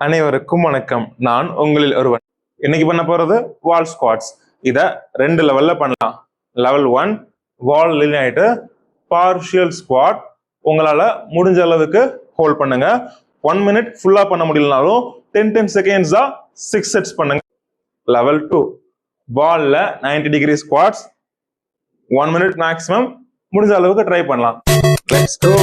அனைவருக்கும் வணக்கம். நான் உங்களில் ஒருவன். இன்னைக்கு பண்ண போறது வால் ஸ்குவாட்ஸ். இத 2 லெவல்ல பண்ணலாம். லெவல் 1 வால் லீன் ஆயிட்டு பார்ஷியல் ஸ்குவாட். உங்களால முடிஞ்ச அளவுக்கு ஹோல்ட் பண்ணுங்க. 1 மினிட் ஃபுல்லா பண்ண முடியலனாலும் 10 செகண்ட்ஸ் தான் 6 செட்ஸ் பண்ணுங்க. லெவல் 2 வால்ல 90 டிகிரி ஸ்குவாட்ஸ். 1 minute maximum. முடிஞ்ச அளவுக்கு ட்ரை பண்ணலாம். Let's go.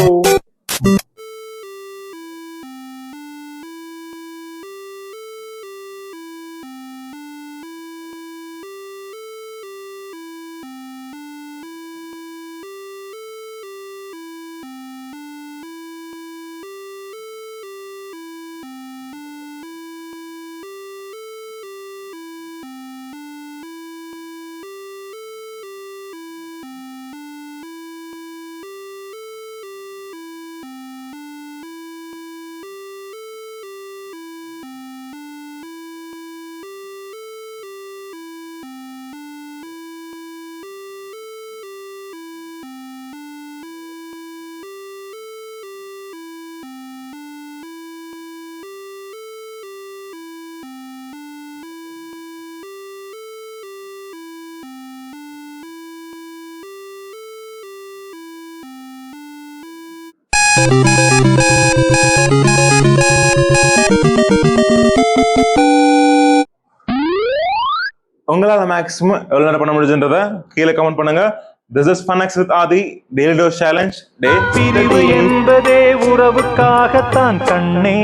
உங்களால மேக்ஸிமம் எவ்வளவு நேரம் பண்ண முடியுதுன்றத கீழே கமெண்ட் பண்ணுங்க. This is Funex with Adi Daily Dose Challenge Day 13. என்பதே உறவுக்காகத்தான் கண்ணே.